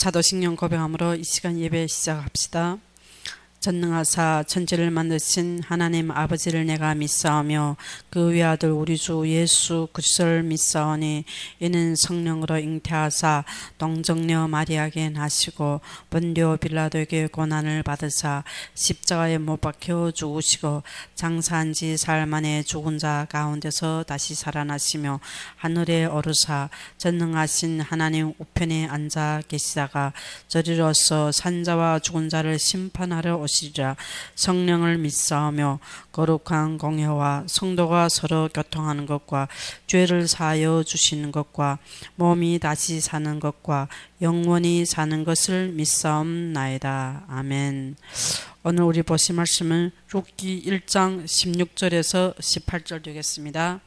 자도식령 고백함으로 이 시간 예배 시작합시다. 전능하사 천지를 만드신 하나님 아버지를 내가 믿사오며 그 외아들 우리 주 예수 그리스도를 믿사오니 이는 성령으로 잉태하사 동정녀 마리아에게 나시고 본디오 빌라도에게 고난을 받으사 십자가에 못 박혀 죽으시고 장사한 지 사흘 만에 죽은 자 가운데서 다시 살아나시며 하늘에 오르사 전능하신 하나님 우편에 앉아 계시다가 저리로서 산자와 죽은 자를 심판하러 오시리라. 성령을 믿사오며 거룩한 공회와 성도가 서로 교통하는 것과 죄를 사하여 주시는 것과 몸이 다시 사는 것과 영원히 사는 것을 믿사옵나이다. 아멘. 오늘 우리 보실 말씀은 룻기 1장 16절에서 18절 되겠습니다.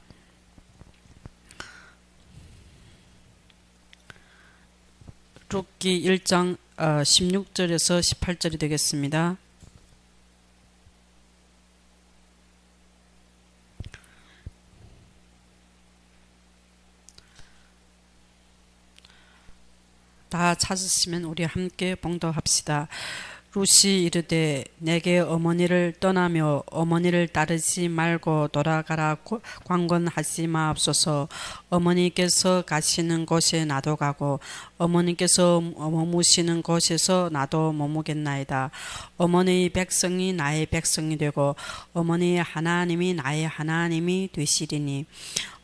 룻기 1장 16절에서 18절이 되겠습니다. 다 찾으시면 우리 함께 봉독합시다. 룻이 이르되 내게 어머니를 떠나며 어머니를 따르지 말고 돌아가라 관건하지 마옵소서. 어머니께서 가시는 곳에 나도 가고 어머니께서 머무시는 곳에서 나도 머무겠나이다. 어머니의 백성이 나의 백성이 되고 어머니의 하나님이 나의 하나님이 되시리니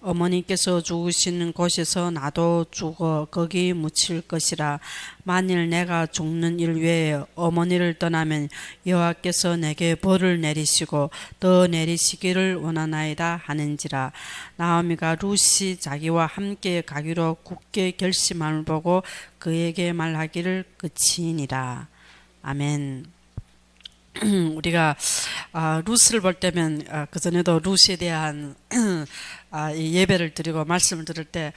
어머니께서 죽으시는 곳에서 나도 죽어 거기 묻힐 것이라. 만일 내가 죽는 일 외에 어머니를 떠나면 여호와께서 내게 벌을 내리시고 더 내리시기를 원하나이다 하는지라. 나오미가 룻이 자기와 함께 가기로 굳게 결심함을 보고 그에게 말하기를 그치니라. 아멘. 우리가 룻을 볼 때면 그전에도 룻에 대한 이 예배를 드리고 말씀을 들을 때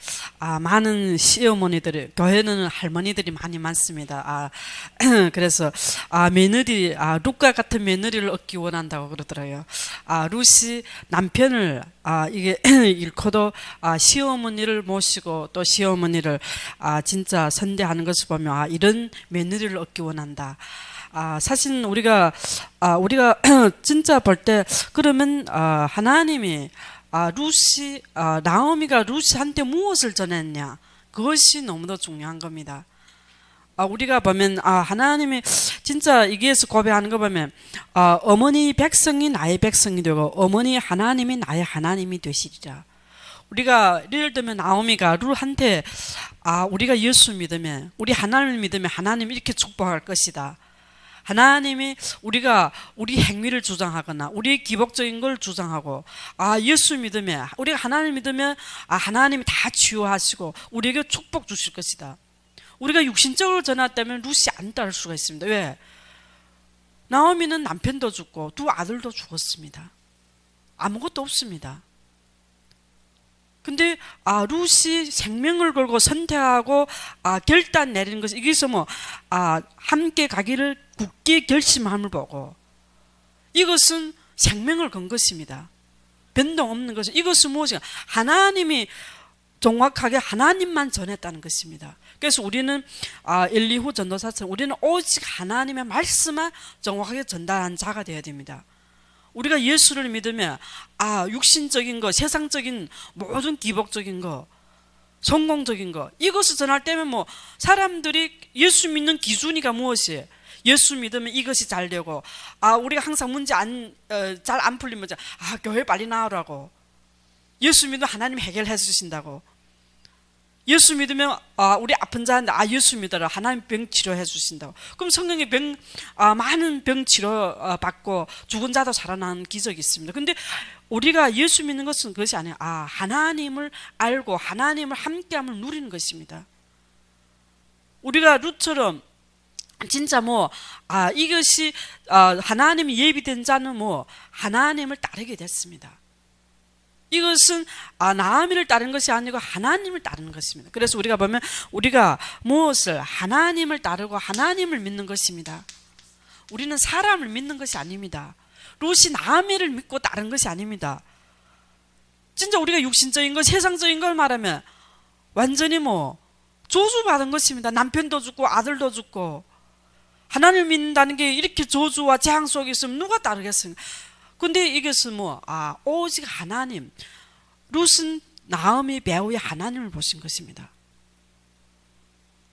많은 시어머니들이, 교회는 할머니들이 많이 많습니다. 그래서 며느리, 룻과 같은 며느리를 얻기 원한다고 그러더라고요. 룻이 남편을 이게 잃고도 시어머니를 모시고 또 시어머니를 진짜 선대하는 것을 보면 이런 며느리를 얻기 원한다. 사실 우리가 진짜 볼 때 그러면 하나님이 룻이 나오미가 룻한테 무엇을 전했냐, 그것이 너무도 중요한 겁니다. 우리가 보면 하나님이 진짜 여기에서 고백하는 거 보면 어머니 백성이 나의 백성이 되고 어머니 하나님이 나의 하나님이 되시리라. 우리가 예를 들면 나오미가 룻한테 우리가 예수 믿으면, 우리 하나님을 믿으면 하나님 이렇게 축복할 것이다, 하나님이 우리가 우리 행위를 주장하거나 우리의 기복적인 걸 주장하고 예수 믿으면, 우리가 하나님 믿으면 하나님이 다 치유하시고 우리에게 축복 주실 것이다. 우리가 육신적으로 전했다면 룻이 안 따를 수가 있습니다. 왜? 나오미는 남편도 죽고 두 아들도 죽었습니다. 아무것도 없습니다. 근데 룻이 생명을 걸고 선택하고 결단 내리는 것이, 여기서 함께 가기를 굳게 결심함을 보고, 이것은 생명을 건 것입니다. 변동 없는 것은, 이것은 무엇인가? 하나님이 정확하게 하나님만 전했다는 것입니다. 그래서 우리는 엘리후 전도사처럼 우리는 오직 하나님의 말씀만 정확하게 전달한 자가 되어야 됩니다. 우리가 예수를 믿으면 육신적인 거, 세상적인 모든 기복적인 거, 성공적인 거, 이것을 전할 때면 사람들이 예수 믿는 기준이가 무엇이에요? 예수 믿으면 이것이 잘 되고, 우리가 항상 문제 잘 안 풀리면 교회 빨리 나오라고. 예수 믿으면 하나님 해결해 주신다고. 예수 믿으면 우리 아픈 자한테 예수 믿어라, 하나님 병 치료해 주신다고. 그럼 성령의 많은 병 치료 받고 죽은 자도 살아나는 기적이 있습니다. 근데 우리가 예수 믿는 것은 그것이 아니에요. 하나님을 알고 하나님을 함께함을 누리는 것입니다. 우리가 룻처럼 진짜 이것이 하나님이 예비된 자는 하나님을 따르게 됐습니다. 이것은 나오미를 따르는 것이 아니고 하나님을 따르는 것입니다. 그래서 우리가 보면 우리가 무엇을, 하나님을 따르고 하나님을 믿는 것입니다. 우리는 사람을 믿는 것이 아닙니다. 룻이 나오미를 믿고 따른 것이 아닙니다. 진짜 우리가 육신적인 것, 세상적인 걸 말하면 완전히 저주받은 것입니다. 남편도 죽고 아들도 죽고. 하나님을 믿는다는 게 이렇게 저주와 재앙 속에 있으면 누가 따르겠습니까? 근데 이것은 오직 하나님. 룻은 나오미 배우의 하나님을 보신 것입니다.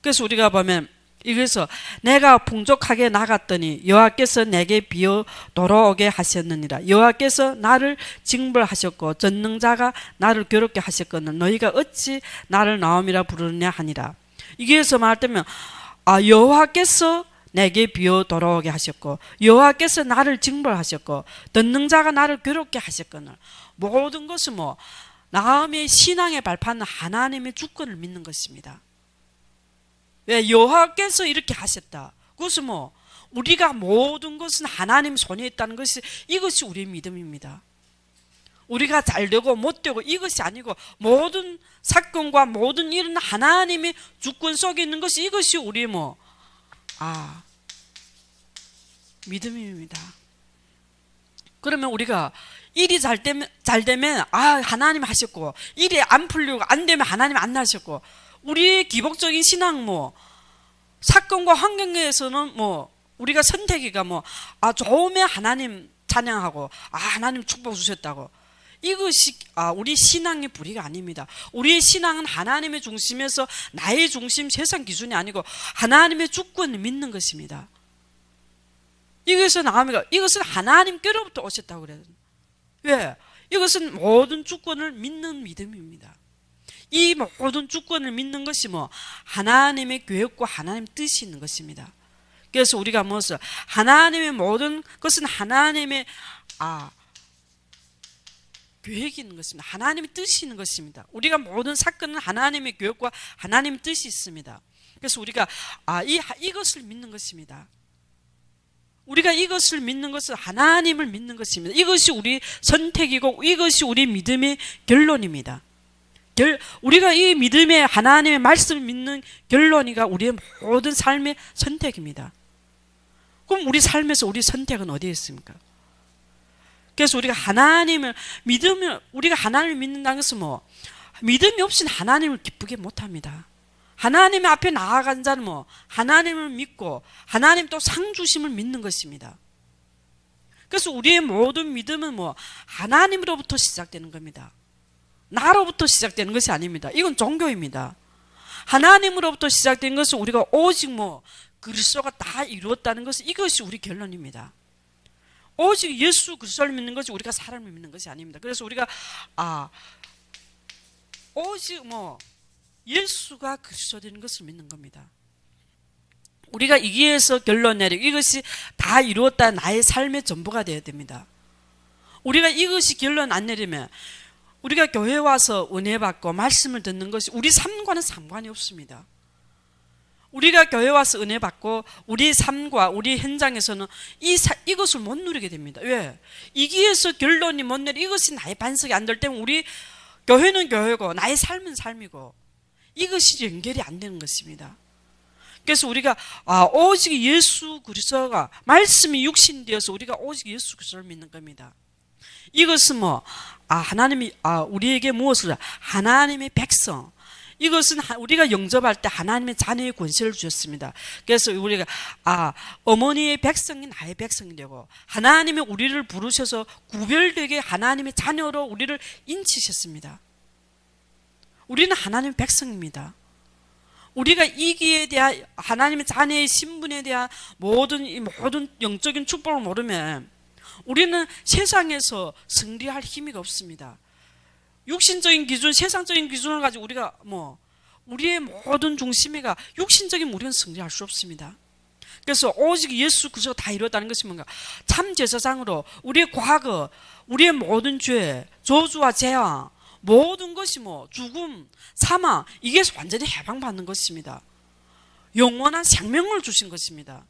그래서 우리가 보면 이래서 내가 풍족하게 나갔더니 여호와께서 내게 비어 돌아오게 하셨느니라. 여호와께서 나를 징벌하셨고 전능자가 나를 괴롭게 하셨거늘 너희가 어찌 나를 나옴이라 부르느냐 하니라. 이게서 말하면 여호와께서 내게 비어 돌아오게 하셨고 여호와께서 나를 징벌하셨고 전능자가 나를 괴롭게 하셨거늘. 모든 것은 나음의 신앙의 발판은 하나님의 주권을 믿는 것입니다. 왜? 여호와께서 이렇게 하셨다. 그것은 우리가 모든 것은 하나님 손에 있다는 것이 이것이 우리의 믿음입니다. 우리가 잘되고 못되고 이것이 아니고 모든 사건과 모든 일은 하나님의 주권 속에 있는 것이 이것이 우리의 믿음입니다. 그러면 우리가 일이 잘 되면 하나님 하셨고 일이 안 풀리고 안 되면 하나님 안 하셨고 우리의 기복적인 신앙 사건과 환경에서는 우리가 선택이가 좋으면 하나님 찬양하고 하나님 축복 주셨다고 이것이 우리 신앙의 불의가 아닙니다. 우리의 신앙은 하나님의 중심에서 나의 중심 세상 기준이 아니고 하나님의 주권을 믿는 것입니다. 이것은 하나님께로부터 오셨다고 그래요. 왜? 이것은 모든 주권을 믿는 믿음입니다. 이 모든 주권을 믿는 것이 하나님의 계획과 하나님의 뜻이 있는 것입니다. 그래서 우리가 무엇을 하나님의 모든 것은 하나님의 계획이 있는 것입니다. 하나님의 뜻이 있는 것입니다. 우리가 모든 사건은 하나님의 계획과 하나님의 뜻이 있습니다. 그래서 우리가 이것을 믿는 것입니다. 우리가 이것을 믿는 것은 하나님을 믿는 것입니다. 이것이 우리 선택이고 이것이 우리 믿음의 결론입니다. 우리가 이 믿음의 하나님의 말씀을 믿는 결론이가 우리의 모든 삶의 선택입니다. 그럼 우리 삶에서 우리 선택은 어디에 있습니까? 그래서 우리가 우리가 하나님을 믿는다는 것은 믿음이 없이는 하나님을 기쁘게 못합니다. 하나님 앞에 나아간 자는 하나님을 믿고 하나님 또 상 주심을 믿는 것입니다. 그래서 우리의 모든 믿음은 하나님으로부터 시작되는 겁니다. 나로부터 시작되는 것이 아닙니다. 이건 종교입니다. 하나님으로부터 시작된 것은 우리가 오직 그리스도가 다 이루었다는 것은 이것이 우리 결론입니다. 오직 예수 그리스도를 믿는 것이 우리가 사람을 믿는 것이 아닙니다. 그래서 우리가 오직 예수가 그리스도 되는 것을 믿는 겁니다. 우리가 이기에서 결론 내리고 이것이 다 이루었다 나의 삶의 전부가 되어야 됩니다. 우리가 이것이 결론 안 내리면 우리가 교회 와서 은혜 받고 말씀을 듣는 것이 우리 삶과는 상관이 없습니다. 우리가 교회 와서 은혜 받고 우리 삶과 우리 현장에서는 이것을 못 누리게 됩니다. 왜? 이기에서 결론이 못 내리 이것이 나의 반석이 안 될 때면 우리 교회는 교회고 나의 삶은 삶이고 이것이 연결이 안 되는 것입니다. 그래서 우리가 오직 예수 그리스도가 말씀이 육신되어서 우리가 오직 예수 그리스도를 믿는 겁니다. 이것은 하나님이 우리에게 무엇을 하나님의 백성 이것은 우리가 영접할 때 하나님의 자녀의 권세를 주셨습니다. 그래서 우리가 어머니의 백성이 나의 백성이 되고 하나님이 우리를 부르셔서 구별되게 하나님의 자녀로 우리를 인치셨습니다. 우리는 하나님의 백성입니다. 우리가 이기에 대한 하나님의 자녀의 신분에 대한 모든 영적인 축복을 모르면 우리는 세상에서 승리할 힘이 없습니다. 육신적인 기준, 세상적인 기준을 가지고 우리가 우리의 모든 중심이가 육신적인 우리는 승리할 수 없습니다. 그래서 오직 예수 그리스도가 다 이루었다는 것이 뭔가 참 제사장으로 우리의 과거, 우리의 모든 죄, 저주와 재앙 모든 것이 죽음, 사망 이게 완전히 해방받는 것입니다. 영원한 생명을 주신 것입니다.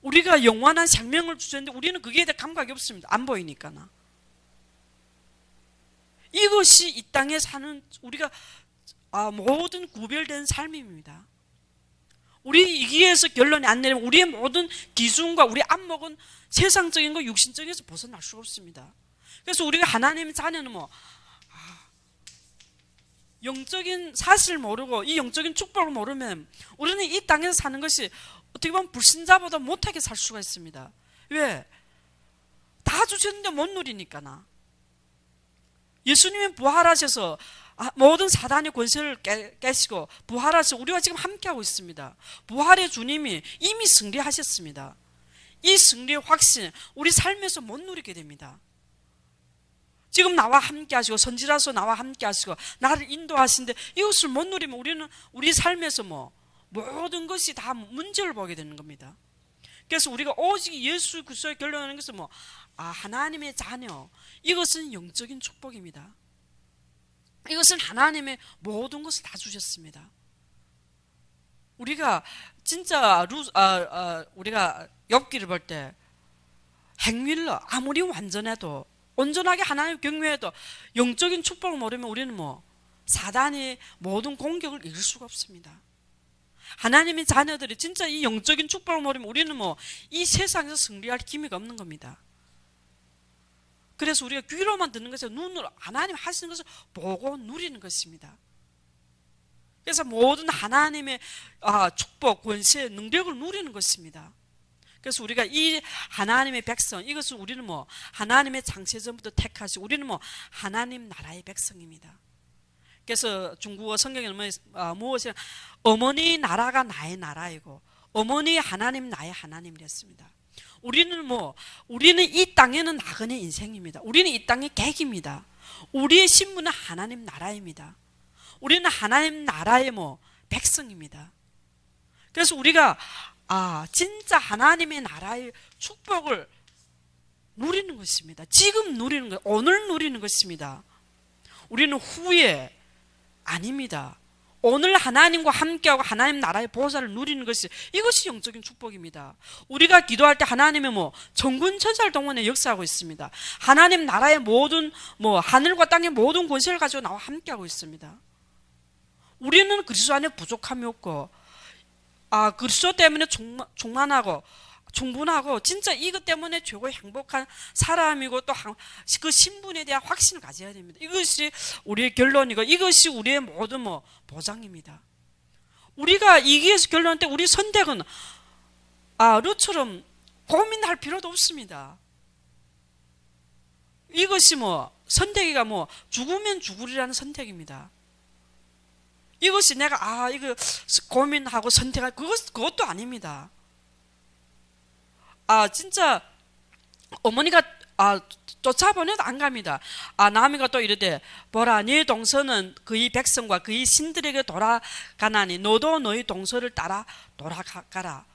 우리가 영원한 생명을 주셨는데 우리는 그게 대해 감각이 없습니다. 안 보이니까나. 이것이 이 땅에 사는 우리가 모든 구별된 삶입니다. 우리 이기에서 결론이 안 내리면 우리의 모든 기준과 우리 안목은 세상적인 거 육신적에서 벗어날 수가 없습니다. 그래서 우리가 하나님의 자녀는 영적인 사실을 모르고 이 영적인 축복을 모르면 우리는 이 땅에서 사는 것이 어떻게 보면 불신자보다 못하게 살 수가 있습니다. 왜? 다 주셨는데 못 누리니까나. 예수님은 부활하셔서 모든 사단의 권세를 깨시고 부활하셔서 우리와 지금 함께하고 있습니다. 부활의 주님이 이미 승리하셨습니다. 이 승리의 확신 우리 삶에서 못 누리게 됩니다. 지금 나와 함께 하시고 선지라서 나와 함께 하시고 나를 인도하시는데 이것을 못 누리면 우리는 우리 삶에서 모든 것이 다 문제를 보게 되는 겁니다. 그래서 우리가 오직 예수 그리스도에 결론하는 것은 하나님의 자녀, 이것은 영적인 축복입니다. 이것은 하나님의 모든 것을 다 주셨습니다. 우리가 진짜 우리가 욥기를 볼 때 행윌러 아무리 완전해도 온전하게 하나님 경외해도 영적인 축복을 모르면 우리는 사단의 모든 공격을 이길 수가 없습니다. 하나님의 자녀들이 진짜 이 영적인 축복을 모르면 우리는 이 세상에서 승리할 기미가 없는 겁니다. 그래서 우리가 귀로만 듣는 것이 눈으로 하나님 하시는 것을 보고 누리는 것입니다. 그래서 모든 하나님의 축복, 권세, 능력을 누리는 것입니다. 그래서 우리가 이 하나님의 백성, 이것을 우리는 하나님의 창세전부터 택하시고 우리는 하나님 나라의 백성입니다. 그래서 중국어 성경에는 무엇이 어머니 나라가 나의 나라이고 어머니 하나님 나의 하나님이랬습니다. 우리는 이 땅에는 나그네 인생입니다. 우리는 이 땅의 객입니다. 우리의 신분은 하나님 나라입니다. 우리는 하나님 나라의 백성입니다. 그래서 우리가 진짜 하나님의 나라의 축복을 누리는 것입니다. 지금 누리는 것, 오늘 누리는 것입니다. 우리는 후에 아닙니다. 오늘 하나님과 함께하고 하나님 나라의 보좌를 누리는 것이 이것이 영적인 축복입니다. 우리가 기도할 때 하나님의 천군 천사를 동원해 역사하고 있습니다. 하나님 나라의 모든 하늘과 땅의 모든 권세를 가지고 나와 함께하고 있습니다. 우리는 그리스도 안에 부족함이 없고 그리스도 때문에 충만하고 충분하고 진짜 이것 때문에 최고의 행복한 사람이고 또 그 신분에 대한 확신을 가져야 됩니다. 이것이 우리의 결론이고 이것이 우리의 모든 보장입니다. 우리가 이기에서 결론할 때 우리 선택은 룻처럼 고민할 필요도 없습니다. 이것이 선택이가 죽으면 죽으리라는 선택입니다. 이것이 내가 이거 고민하고 선택할 그것도 아닙니다. 진짜 어머니가 쫓아보내도 안 갑니다. 나미가 또 이르되 보라 네 동서는 그의 백성과 그의 신들에게 돌아가나니 너도 너의 동서를 따라 돌아가라.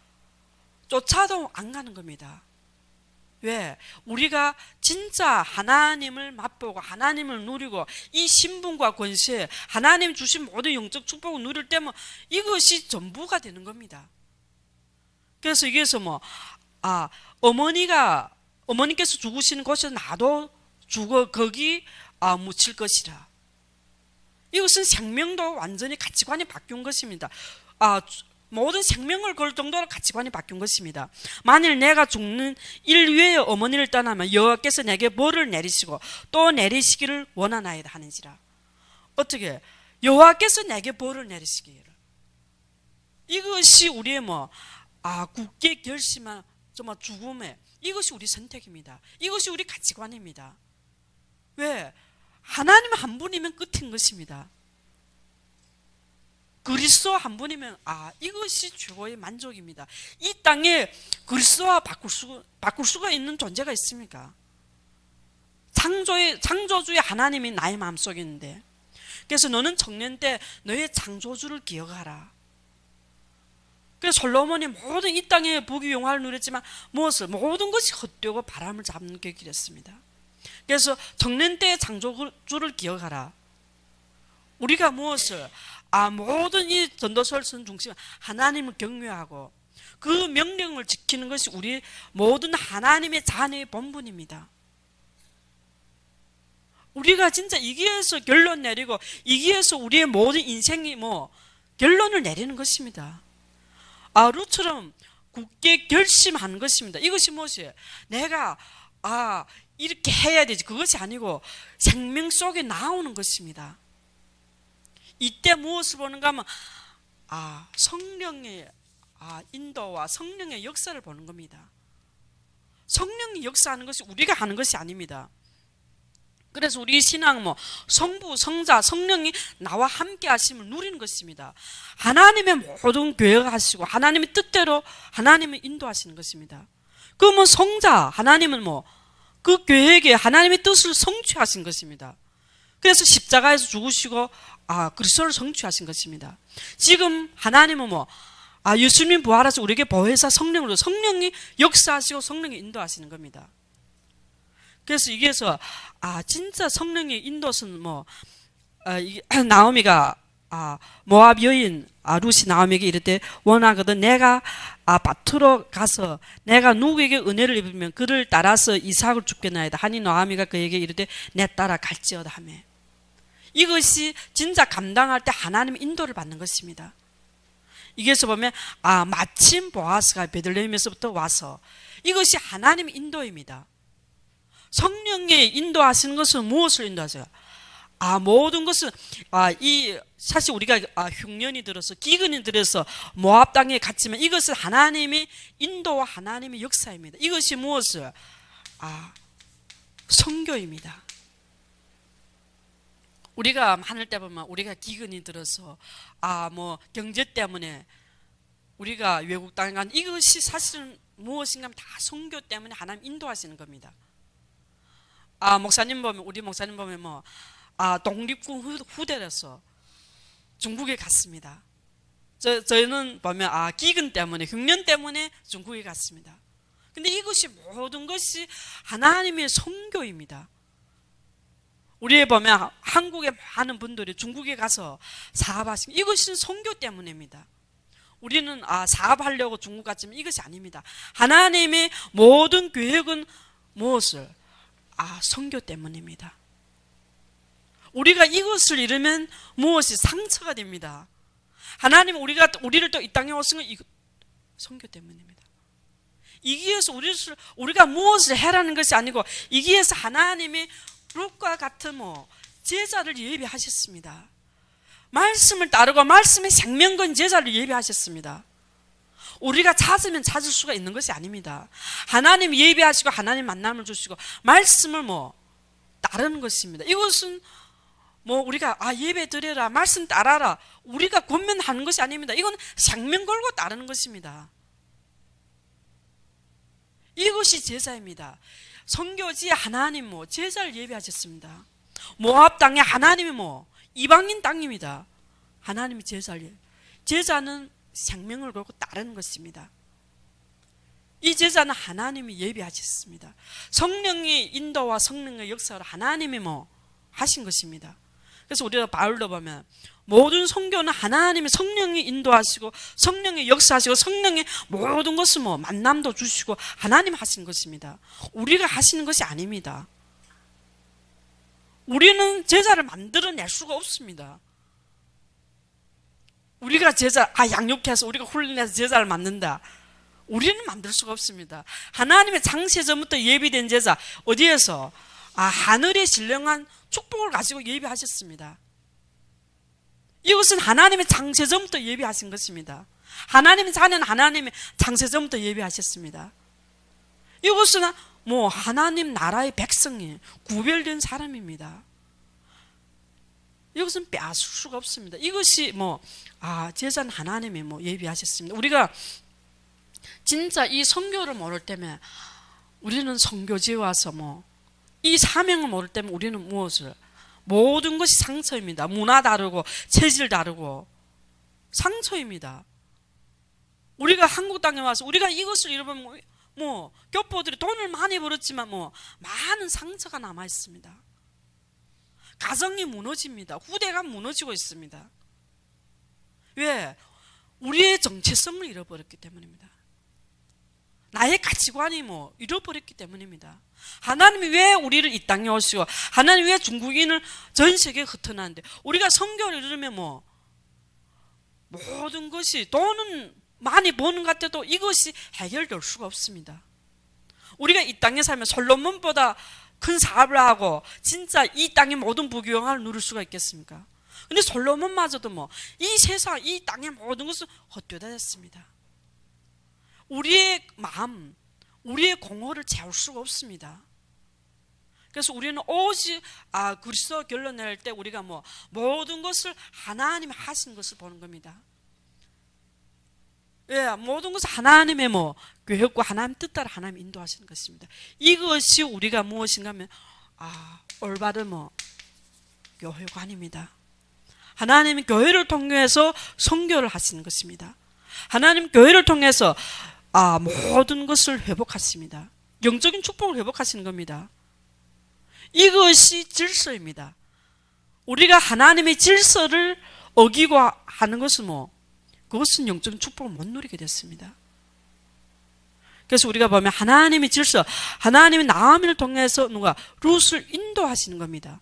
쫓아도 안 가는 겁니다. 왜? 우리가 진짜 하나님을 맛보고 하나님을 누리고 이 신분과 권세 하나님 주신 모든 영적 축복을 누릴 때면 이것이 전부가 되는 겁니다. 그래서 여기에서 어머니께서 죽으시는 곳에서 나도 죽어 거기 묻힐 것이라. 이것은 생명도 완전히 가치관이 바뀐 것입니다. 모든 생명을 걸 정도로 가치관이 바뀐 것입니다. 만일 내가 죽는 일 위에 어머니를 떠나면 여호와께서 내게 벌을 내리시고 또 내리시기를 원하나이다 하는지라. 어떻게? 여호와께서 내게 벌을 내리시기를. 이것이 우리의 굳게 결심한 죽음의 이것이 우리 선택입니다. 이것이 우리 가치관입니다. 왜? 하나님 한 분이면 끝인 것입니다. 그리스도 한 분이면 이것이 최고의 만족입니다. 이 땅에 그리스도와 바꿀 수가 있는 존재가 있습니까? 창조주의 하나님이 나의 마음속에 있는데, 그래서 너는 청년 때 너의 창조주를 기억하라. 그래서 솔로몬이 모든 이 땅의 부귀 영화를 누렸지만 모든 것이 헛되고 바람을 잡는 게 길었습니다. 그래서 청년 때의 창조주를 기억하라. 우리가 모든 이 전도설선 중심 하나님을 경외하고 그 명령을 지키는 것이 우리 모든 하나님의 자녀의 본분입니다. 우리가 진짜 이기에서 결론 내리고 이기에서 우리의 모든 인생이 결론을 내리는 것입니다. 룻처럼 굳게 결심하는 것입니다. 이것이 무엇이에요? 내가 이렇게 해야 되지 그것이 아니고 생명 속에 나오는 것입니다. 이때 무엇을 보는가 하면 성령의 인도와 성령의 역사를 보는 겁니다. 성령이 역사하는 것이 우리가 하는 것이 아닙니다. 그래서 우리 신앙 성부, 성자, 성령이 나와 함께 하심을 누리는 것입니다. 하나님의 모든 계획을 하시고 하나님의 뜻대로 하나님을 인도하시는 것입니다. 그러면 성자, 하나님은 그 계획에 하나님의 뜻을 성취하신 것입니다. 그래서 십자가에서 죽으시고 그리스도를 성취하신 것입니다. 지금 하나님은 예수님 부활하셔서 우리에게 보혜사 성령으로 성령이 역사하시고 성령이 인도하시는 겁니다. 그래서 이게서 진짜 성령의 인도는 나오미가 모압 여인 룻이 나오미에게 이르되 원하거든 내가 밭으로 가서 내가 누구에게 은혜를 입으면 그를 따라서 이삭을 죽겠나이다 하니 나오미가 그에게 이르되 내 따라 갈지어다 하며, 이것이 진짜 감당할 때 하나님의 인도를 받는 것입니다. 이게서 보면 마침 보아스가 베들레헴에서부터 와서, 이것이 하나님의 인도입니다. 성령의 인도하시는 것은 무엇을 인도하세요? 모든 것은 사실 우리가 흉년이 들어서 기근이 들어서 모압 땅에 갔지만 이것은 하나님의 인도와 하나님의 역사입니다. 이것이 무엇을? 선교입니다. 우리가 많을 때 보면 우리가 기근이 들어서 경제 때문에 우리가 외국 땅에 간, 이것이 사실은 무엇인가 하면 다 선교 때문에 하나님 인도하시는 겁니다. 목사님 보면, 우리 목사님 보면 독립군 후대로서 중국에 갔습니다. 저희는 보면 기근 때문에, 흉년 때문에 중국에 갔습니다. 근데 이것이 모든 것이 하나님의 선교입니다. 우리에 보면 한국의 많은 분들이 중국에 가서 사업하신, 이것은 선교 때문입니다. 우리는 사업하려고 중국 갔지만 이것이 아닙니다. 하나님의 모든 계획은 무엇을? 선교 때문입니다. 우리가 이것을 잃으면 무엇이 상처가 됩니다. 하나님은 우리를 또 이 땅에 오신 건 선교 때문입니다. 이기에서 우리가 무엇을 해라는 것이 아니고, 이기에서 하나님이 룻과 같은 제자를 예비하셨습니다. 말씀을 따르고 말씀의 생명건 제자를 예비하셨습니다. 우리가 찾으면 찾을 수가 있는 것이 아닙니다. 하나님 예비하시고 하나님 만남을 주시고 말씀을 따르는 것입니다. 이것은 우리가 예배 드려라, 말씀 따라라, 우리가 권면하는 것이 아닙니다. 이건 생명 걸고 따르는 것입니다. 이것이 제자입니다. 선교지에 하나님 제자를 예비하셨습니다. 모압 땅에 하나님이 이방인 땅입니다. 하나님이 제자는 생명을 걸고 따르는 것입니다. 이 제자는 하나님이 예비하셨습니다. 성령의 인도와 성령의 역사로 하나님이 하신 것입니다. 그래서 우리가 바울도 보면 모든 선교는 하나님의 성령이 인도하시고 성령의 역사하시고 성령의 모든 것을 만남도 주시고 하나님 하신 것입니다. 우리가 하시는 것이 아닙니다. 우리는 제자를 만들어낼 수가 없습니다. 우리가 양육해서 우리가 훈련해서 제자를 만든다, 우리는 만들 수가 없습니다. 하나님의 창세전부터 예비된 제자, 어디에서? 하늘의 신령한 축복을 가지고 예비하셨습니다. 이것은 하나님의 창세전부터 예비하신 것입니다. 하나님의 자녀는 하나님의 창세전부터 예비하셨습니다. 이것은 하나님 나라의 백성이 구별된 사람입니다. 이것은 빼앗을 수가 없습니다. 이것이 제자는 하나님이 예비하셨습니다. 우리가 진짜 이 선교를 모를 때면, 우리는 선교지에 와서 이 사명을 모를 때면 우리는 무엇을? 모든 것이 상처입니다. 문화 다르고 체질 다르고 상처입니다. 우리가 한국 땅에 와서 우리가 이것을 잃어보면 교포들이 돈을 많이 벌었지만 많은 상처가 남아 있습니다. 가정이 무너집니다. 후대가 무너지고 있습니다. 왜? 우리의 정체성을 잃어버렸기 때문입니다. 나의 가치관이 잃어버렸기 때문입니다. 하나님이 왜 우리를 이 땅에 오시고 하나님이 왜 중국인을 전 세계에 흩어나는데, 우리가 선교를 이루면 모든 것이, 돈은 많이 버는 것 같아도 이것이 해결될 수가 없습니다. 우리가 이 땅에 살면 솔로몬보다 큰 사업을 하고 진짜 이 땅의 모든 부귀영화를 누릴 수가 있겠습니까? 근데 솔로몬마저도 뭐 이 세상, 이 땅의 모든 것을 헛되다 했습니다. 우리의 마음, 우리의 공허를 채울 수가 없습니다. 그래서 우리는 오직 그리스도 결론낼 때 우리가 뭐 모든 것을 하나님이 하신 것을 보는 겁니다. 예, 모든 것을 하나님의 뭐 계획과 하나님 뜻 따라 하나님 인도하시는 것입니다. 이것이 우리가 무엇인가 하면 올바른 뭐 교회관입니다. 하나님이 교회를 통해서 선교를 하시는 것입니다. 하나님 교회를 통해서 모든 것을 회복하십니다. 영적인 축복을 회복하시는 겁니다. 이것이 질서입니다. 우리가 하나님의 질서를 어기고 하는 것은 그것은 영적인 축복을 못 누리게 됐습니다. 그래서 우리가 보면 하나님의 질서, 하나님의 나아미를 통해서 누가 룻을 인도하시는 겁니다.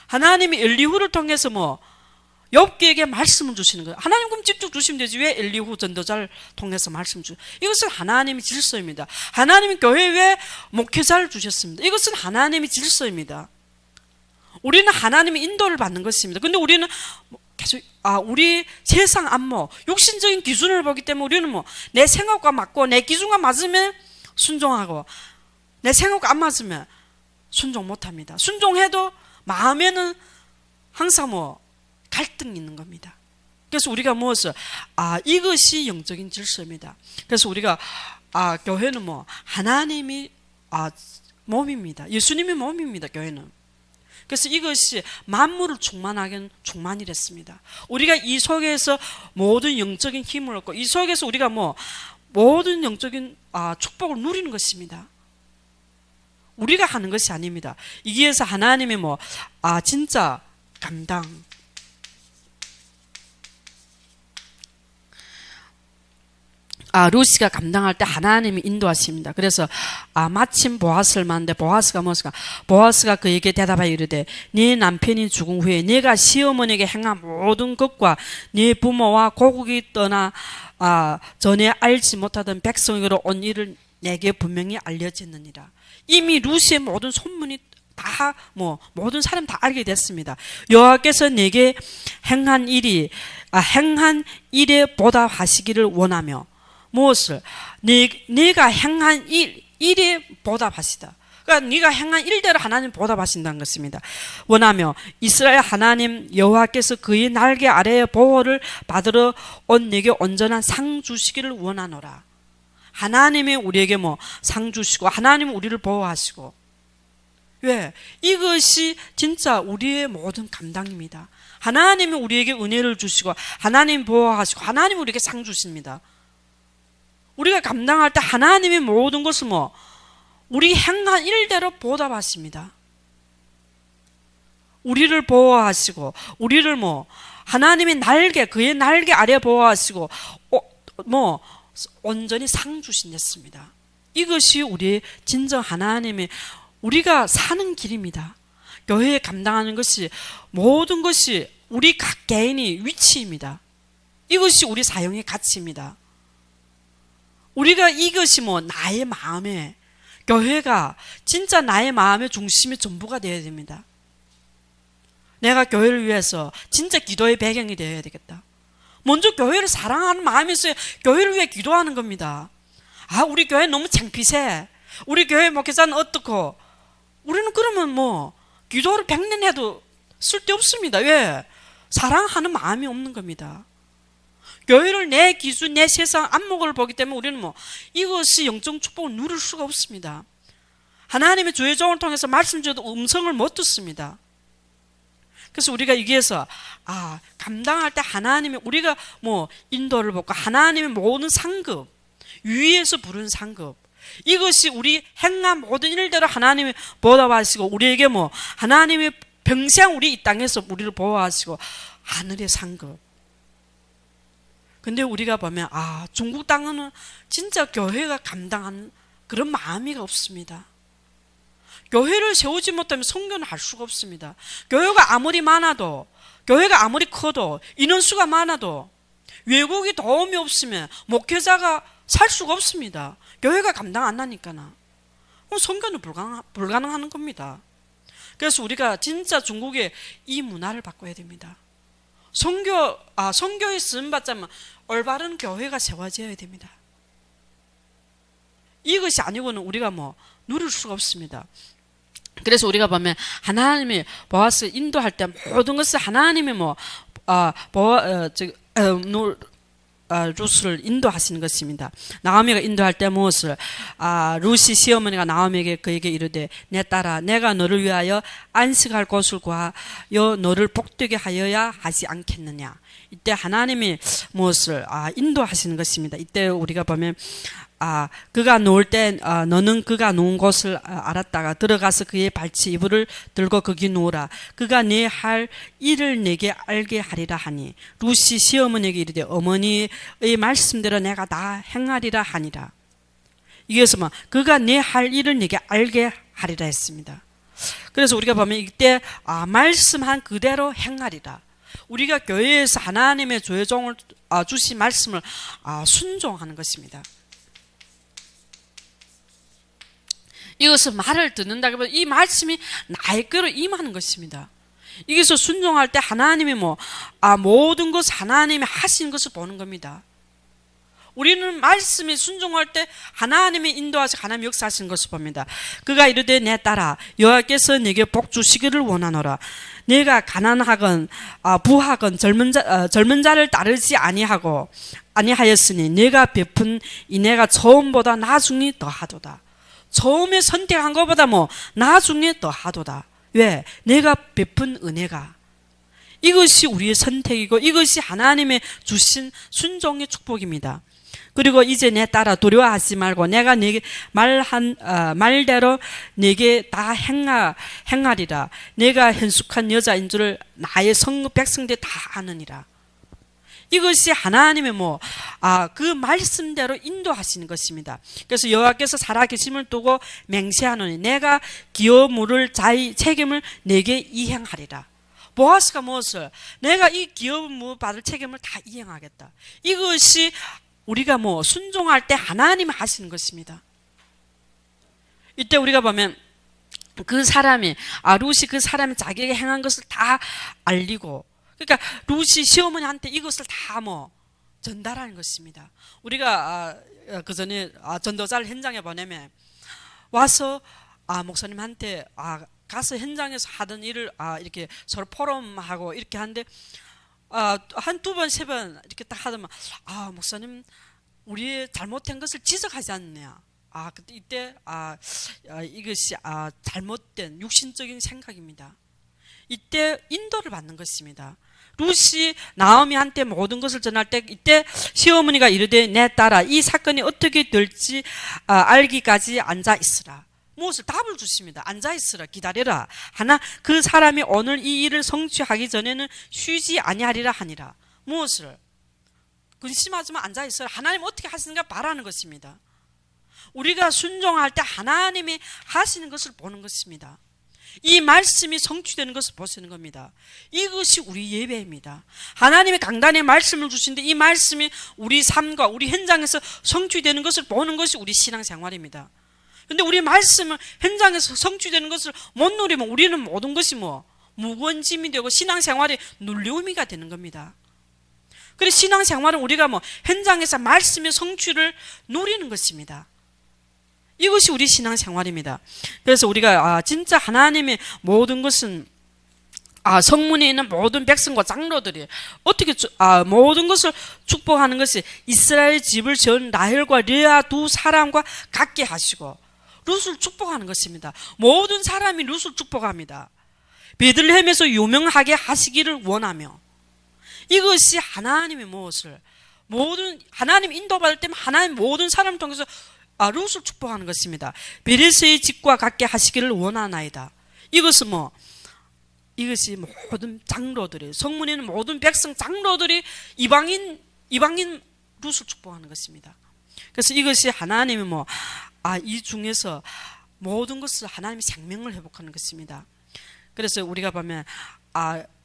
하나님이 엘리후를 통해서 욥기에게 말씀을 주시는 거예요. 하나님 그럼 직접 주시면 되지 왜 엘리후 전도자를 통해서 말씀 주세요? 이것은 하나님의 질서입니다. 하나님이 교회에 목회자를 주셨습니다. 이것은 하나님의 질서입니다. 우리는 하나님의 인도를 받는 것입니다. 근데 우리는 계속 우리 세상 안목, 육신적인 기준을 보기 때문에 우리는 내 생각과 맞고 내 기준과 맞으면 순종하고 내 생각과 안 맞으면 순종 못합니다. 순종해도 마음에는 항상 갈등이 있는 겁니다. 그래서 우리가 무엇을 이것이 영적인 질서입니다. 그래서 우리가 교회는 하나님이 몸입니다. 예수님이 몸입니다. 교회는. 그래서 이것이 만물을 충만하게 하는 충만이랬습니다. 우리가 이 속에서 모든 영적인 힘을 얻고 이 속에서 우리가 모든 영적인 축복을 누리는 것입니다. 우리가 하는 것이 아닙니다. 이기에서 하나님이 진짜 감당. 루시가 감당할 때 하나님이 인도하십니다. 그래서 마침 보아스를 만났는데 보아스가 무엇일까? 보아스가 그에게 대답하여 이르되 네 남편이 죽은 후에 네가 시어머니에게 행한 모든 것과 네 부모와 고국이 떠나 전에 알지 못하던 백성에게로 온 일을 내게 분명히 알려졌느니라. 이미 루시의 모든 소문이 다 모든 사람 다 알게 됐습니다. 여호와께서 내게 행한 일에 보답하시기를 원하며 무엇을? 네가 행한 일에 보답하시다. 그러니까 네가 행한 일대로 하나님 보답하신다는 것입니다. 원하며 이스라엘 하나님 여호와께서 그의 날개 아래에 보호를 받으러 온 내게 온전한 상 주시기를 원하노라. 하나님이 우리에게 상 주시고 하나님이 우리를 보호하시고 왜? 이것이 진짜 우리의 모든 감당입니다. 하나님이 우리에게 은혜를 주시고 하나님 보호하시고 하나님이 우리에게 상 주십니다. 우리가 감당할 때 하나님의 모든 것을 우리 행한 일대로 보답하십니다. 우리를 보호하시고 우리를 하나님의 날개 그의 날개 아래 보호하시고 온전히 상 주신댔습니다. 이것이 우리의 진정 하나님의 우리가 사는 길입니다. 교회에 감당하는 것이 모든 것이 우리 각 개인이 위치입니다. 이것이 우리 사용의 가치입니다. 우리가 이것이 나의 마음에 교회가 진짜 나의 마음의 중심의 전부가 되어야 됩니다. 내가 교회를 위해서 진짜 기도의 배경이 되어야 되겠다. 먼저 교회를 사랑하는 마음이 있어야 교회를 위해 기도하는 겁니다. 우리 교회 너무 창피해. 우리 교회 목회자는 어떻고. 우리는 그러면 기도를 100년 해도 쓸데없습니다. 왜? 사랑하는 마음이 없는 겁니다. 교회를 내 기준, 내 세상 안목을 보기 때문에 우리는 이것이 영적 축복을 누릴 수가 없습니다. 하나님의 주의 종을 통해서 말씀 주셔도 음성을 못 듣습니다. 그래서 우리가 여기에서 감당할 때 하나님의 우리가 인도를 받고 하나님의 모든 상급 위에서 부른 상급 이것이 우리 행한 모든 일대로 하나님이 보답하시고 우리에게 하나님이 평생 우리 이 땅에서 우리를 보호하시고 하늘의 상급. 근데 우리가 보면 중국 땅은 진짜 교회가 감당하는 그런 마음이 없습니다. 교회를 세우지 못하면 선교는 할 수가 없습니다. 교회가 아무리 많아도 교회가 아무리 커도 인원수가 많아도 외국이 도움이 없으면 목회자가 살 수가 없습니다. 교회가 감당 안 하니까. 그럼 선교는 불가능한 겁니다. 그래서 우리가 진짜 중국의 이 문화를 바꿔야 됩니다. 선교에 쓰임받자면 올바른 교회가 세워져야 됩니다. 이것이 아니고는 우리가 누릴 수가 없습니다. 그래서 우리가 보면 하나님이 보아스 인도할 때 모든 것을 하나님이 룻을 인도하시는 것입니다. 나오미가 인도할 때 무엇을 룻이 시어머니가 나오미에게 그에게 이르되 내 딸아 내가 너를 위하여 안식할 곳을 구하여 너를 복되게 하여야 하지 않겠느냐. 이때 하나님이 무엇을 인도하시는 것입니다. 이때 우리가 보면 그가 누울 때 너는 그가 누운 곳을 알았다가 들어가서 그의 발치 이불을 들고 거기 누우라. 그가 네 할 일을 내게 알게 하리라 하니 룻이 시어머니에게 이르되 어머니의 말씀대로 내가 다 행하리라 하니라. 이게서 그가 네 할 일을 내게 알게 하리라 했습니다. 그래서 우리가 보면 이때 말씀한 그대로 행하리라. 우리가 교회에서 하나님의 주의 종을 주신 말씀을 순종하는 것입니다. 이것은 말을 듣는다기보다 이 말씀이 나에게로 임하는 것입니다. 여기서 순종할 때 하나님이 모든 것 하나님이 하신 것을 보는 겁니다. 우리는 말씀에 순종할 때 하나님이 인도하시 하나님 역사하시는 것을 봅니다. 그가 이르되 내 딸아 여호와께서 내게 복 주시기를 원하노라. 내가 가난하건 부하건 젊은 자를 따르지 아니하였으니 내가 베푼 이내가 처음보다 나중에 더하도다. 처음에 선택한 것보다 나중에 더하도다. 왜? 내가 베푼 은혜가 이것이 우리의 선택이고 이것이 하나님의 주신 순종의 축복입니다. 그리고 이제 내 딸아 두려워하지 말고 내가 네게 말한 말대로 네게 다 행하리라. 내가 현숙한 여자인 줄을 나의 백성들이 다 아느니라. 이것이 하나님의 그 말씀대로 인도하시는 것입니다. 그래서 여호와께서 살아계심을 두고 맹세하노니 내가 기어 물을 자의 책임을 내게 이행하리라. 보아스가 무엇을? 내가 이 기업 받을 책임을 다 이행하겠다. 이것이 우리가 순종할 때 하나님이 하시는 것입니다. 이때 우리가 보면 그 사람이 룻이 그 사람이 자기에게 행한 것을 다 알리고 그러니까 룻이 시어머니한테 이것을 다 전달하는 것입니다. 우리가 그 전에 전도자를 현장에 보내면 와서 목사님한테 가서 현장에서 하던 일을 이렇게 서로 포럼하고 이렇게 하는데 한 두 번, 세 번 이렇게 딱 하더만 목사님 우리의 잘못한 것을 지적하지 않느냐. 그때 이때 이것이 잘못된 육신적인 생각입니다. 이때 인도를 받는 것입니다. 룻이 나오미한테 모든 것을 전할 때 이때 시어머니가 이르되 내 딸아 이 사건이 어떻게 될지 알기까지 앉아 있으라. 무엇을 답을 주십니다. 앉아 있으라 기다려라. 하나 그 사람이 오늘 이 일을 성취하기 전에는 쉬지 아니하리라 하니라. 무엇을? 근심하지만 앉아 있으라. 하나님 어떻게 하시는가 바라는 것입니다. 우리가 순종할 때 하나님이 하시는 것을 보는 것입니다. 이 말씀이 성취되는 것을 보시는 겁니다. 이것이 우리 예배입니다. 하나님의 강단의 말씀을 주시는데 이 말씀이 우리 삶과 우리 현장에서 성취되는 것을 보는 것이 우리 신앙생활입니다. 그런데 우리 말씀을 현장에서 성취되는 것을 못 누리면 우리는 모든 것이 무거운 짐이 되고 신앙생활이 눌려움이가 되는 겁니다. 그래서 신앙생활은 우리가 현장에서 말씀의 성취를 누리는 것입니다. 이것이 우리 신앙생활입니다. 그래서 우리가 진짜 하나님의 모든 것은 성문에 있는 모든 백성과 장로들이 어떻게 모든 것을 축복하는 것이 이스라엘 집을 지은 라헬과 레아 두 사람과 같게 하시고 룻을 축복하는 것입니다. 모든 사람이 룻을 축복합니다. 베들레헴에서 유명하게 하시기를 원하며 이것이 하나님의 무엇을 하나님 인도받을 때면 하나님 모든 사람을 통해서 룻을 축복하는 것입니다. 베레스의 집과 같게 하시기를 원하나이다. 이것은 이것이 모든 장로들이 성문에 있는 모든 백성 장로들이 이방인 룻을 축복하는 것입니다. 그래서 이것이 하나님이 이 중에서 모든 것을 하나님이 생명을 회복하는 것입니다. 그래서 우리가 보면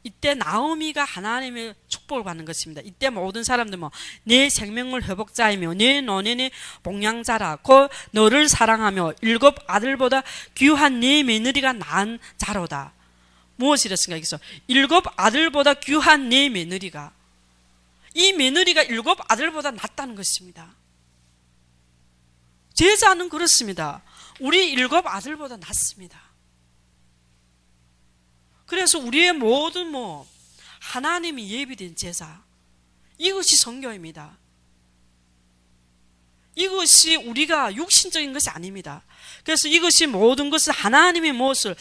이때 나오미가 하나님의 축복을 받는 것입니다. 이때 모든 사람들 내 생명을 회복자이며 내 노년의 봉양자라 곧 너를 사랑하며 7 아들보다 귀한 네 며느리가 낳은 자로다. 무엇이랬습니까? 여기서 7 아들보다 귀한 네 며느리가, 이 며느리가 7 아들보다 낫다는 것입니다. 제자는 그렇습니다. 우리 7 아들보다 낫습니다. 그래서 우리의 모든 하나님이 예비된 제자, 이것이 성교입니다. 이것이 우리가 육신적인 것이 아닙니다. 그래서 이것이 모든 것을 하나님의 무엇을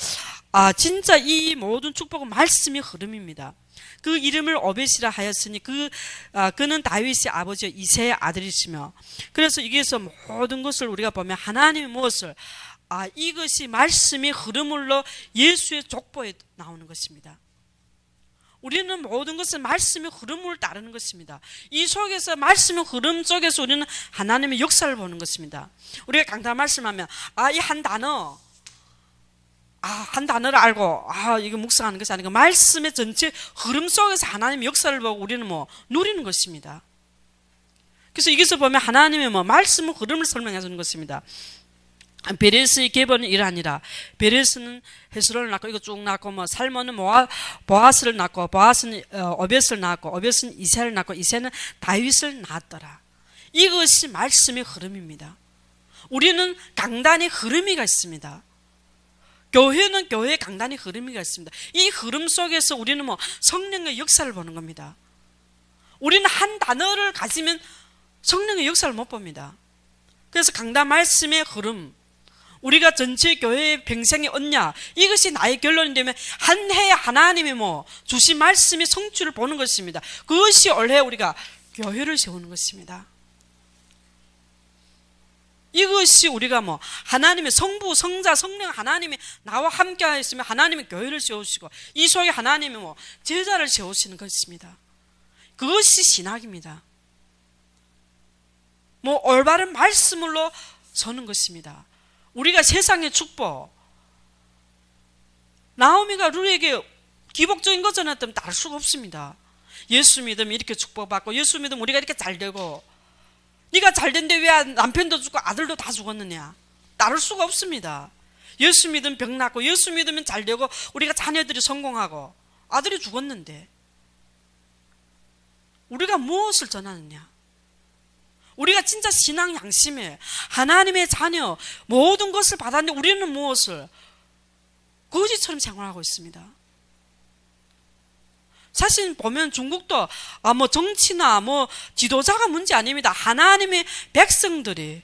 진짜 이 모든 축복은 말씀의 흐름입니다. 그 이름을 오벳이라 하였으니 그는 다윗의 아버지 이새의 아들이시며, 그래서 여기에서 모든 것을 우리가 보면 하나님의 무엇을 이것이 말씀의 흐름으로 예수의 족보에 나오는 것입니다. 우리는 모든 것은 말씀의 흐름을 따르는 것입니다. 이 속에서 말씀의 흐름 속에서 우리는 하나님의 역사를 보는 것입니다. 우리가 강단 말씀하면 이 한 단어 한 단어를 알고 이거 묵상하는 것이 아니고 말씀의 전체 흐름 속에서 하나님의 역사를 보고 우리는 누리는 것입니다. 그래서 여기서 보면 하나님의 말씀의 흐름을 설명해 주는 것입니다. 베레스의 계보는 이러하니라. 베레스는 헤스론을 낳고 이거 쭉 낳고 살몬은 보아스를 낳고 보아스는 오벳을 낳고 오벳은 이새를 낳고 이새는 다윗을 낳았더라. 이것이 말씀의 흐름입니다. 우리는 강단의 흐름이가 있습니다. 교회는 교회의 강단의 흐름이가 있습니다. 이 흐름 속에서 우리는 성령의 역사를 보는 겁니다. 우리는 한 단어를 가지면 성령의 역사를 못 봅니다. 그래서 강단 말씀의 흐름, 우리가 전체 교회의 평생의 언약, 이것이 나의 결론이 되면 한 해에 하나님의 주신 말씀의 성취를 보는 것입니다. 그것이 올해 우리가 교회를 세우는 것입니다. 이것이 우리가 하나님의 성부, 성자, 성령 하나님이 나와 함께 하였으면 하나님의 교회를 세우시고 이 속에 하나님의 제자를 세우시는 것입니다. 그것이 신학입니다. 올바른 말씀으로 서는 것입니다. 우리가 세상의 축복, 나오미가 룻에게 기복적인 것은 어떤 다를 수가 없습니다. 예수 믿으면 이렇게 축복받고 예수 믿으면 우리가 이렇게 잘 되고, 네가 잘 된데 왜 남편도 죽고 아들도 다 죽었느냐, 다를 수가 없습니다. 예수 믿으면 병 낫고 예수 믿으면 잘 되고 우리가 자녀들이 성공하고 아들이 죽었는데 우리가 무엇을 전하느냐? 우리가 진짜 신앙 양심에 하나님의 자녀 모든 것을 받았는데 우리는 무엇을 거지처럼 생활하고 있습니다. 사실 보면 중국도 정치나 지도자가 문제 아닙니다. 하나님의 백성들이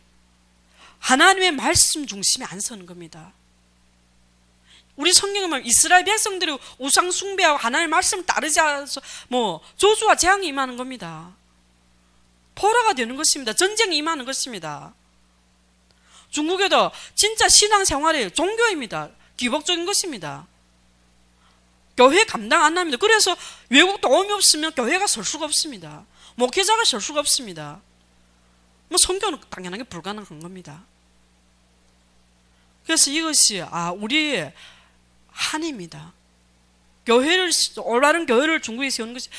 하나님의 말씀 중심에 안 서는 겁니다. 우리 성경에 보면 이스라엘 백성들이 우상 숭배하고 하나님의 말씀을 따르지 않아서 저주와 재앙이 임하는 겁니다. 포로가 되는 것입니다. 전쟁이 임하는 것입니다. 중국에도 진짜 신앙생활이 종교입니다. 기복적인 것입니다. 교회 감당 안 합니다. 그래서 외국 도움이 없으면 교회가 설 수가 없습니다. 목회자가 설 수가 없습니다. 선교는 당연하게 불가능한 겁니다. 그래서 이것이 우리의 한입니다. 교회를, 올바른 교회를 중국에 세우는 것이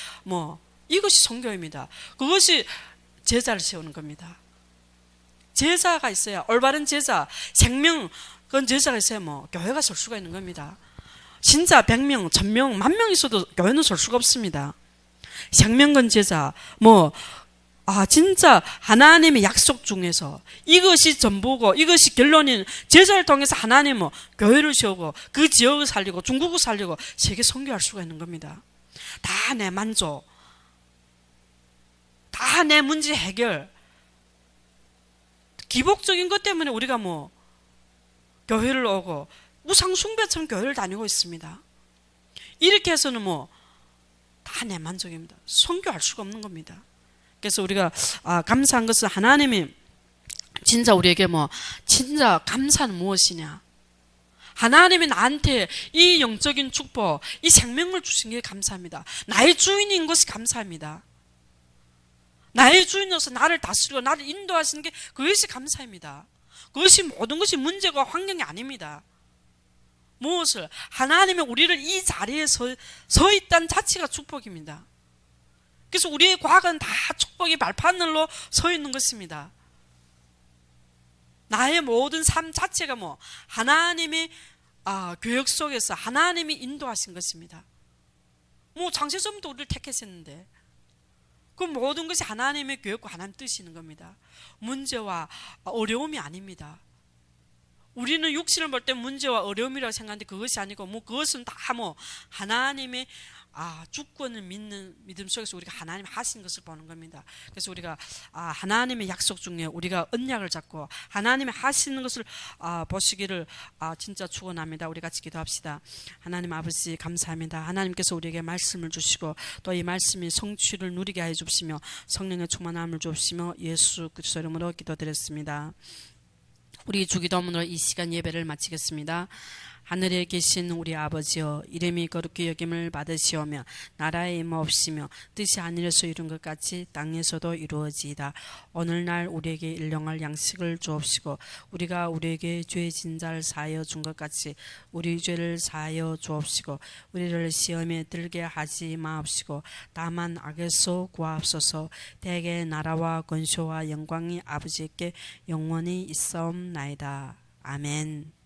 이것이 선교입니다. 그것이 제자를 세우는 겁니다. 제자가 있어야, 올바른 제자, 생명, 그런 제자가 있어야 교회가 설 수가 있는 겁니다. 진짜 100명, 1000명, 10,000명 있어도 교회는 설 수가 없습니다. 생명건 제자, 진짜 하나님의 약속 중에서 이것이 전부고 이것이 결론인 제자를 통해서 하나님은 교회를 세우고 그 지역을 살리고 중국을 살리고 세계 선교할 수가 있는 겁니다. 다 내 만족, 다 내 문제 해결, 기복적인 것 때문에 우리가 교회를 오고 우상 숭배처럼 교회를 다니고 있습니다. 이렇게 해서는 다 내 만족입니다. 선교할 수가 없는 겁니다. 그래서 우리가 감사한 것은 하나님이 진짜 우리에게 진짜 감사는 무엇이냐? 하나님이 나한테 이 영적인 축복, 이 생명을 주신 게 감사합니다. 나의 주인인 것이 감사합니다. 나의 주인으로서 나를 다스리고 나를 인도하시는 게 그것이 감사입니다. 그것이 모든 것이 문제가 환경이 아닙니다. 무엇을? 하나님이 우리를 이 자리에 서 있다는 자체가 축복입니다. 그래서 우리의 과거는 다 축복의 발판으로 서 있는 것입니다. 나의 모든 삶 자체가 하나님의 교육 속에서 하나님이 인도하신 것입니다. 창세전부터 우리를 택하셨는데 그 모든 것이 하나님의 교육과 하나님 뜻이는 겁니다. 문제와 어려움이 아닙니다. 우리는 육신을 볼 때 문제와 어려움이라고 생각하는데 그것이 아니고 그것은 다 하나님의 주권을 믿는 믿음 속에서 우리가 하나님 하신 것을 보는 겁니다. 그래서 우리가 하나님의 약속 중에 우리가 언약을 잡고 하나님이 하시는 것을 보시기를 진짜 축원합니다. 우리 같이 기도합시다. 하나님 아버지 감사합니다. 하나님께서 우리에게 말씀을 주시고 또 이 말씀이 성취를 누리게 해 주시며 성령의 충만함을 주시며 예수 그리스도 이름으로 기도드렸습니다. 우리 주기도문으로 이 시간 예배를 마치겠습니다. 하늘에 계신 우리 아버지여, 이름이 거룩히 여김을 받으시오며 나라의 임하옵시며 뜻이 하늘에서 이룬 것 같이 땅에서도 이루어지이다. 오늘날 우리에게 일용할 양식을 주옵시고 우리가 우리에게 죄 진 자를 사하여 준 것 같이 우리 죄를 사하여 주옵시고 우리를 시험에 들게 하지 마옵시고 다만 악에서 구하옵소서. 대개 나라와 권세와 영광이 아버지께 영원히 있사옵나이다. 아멘.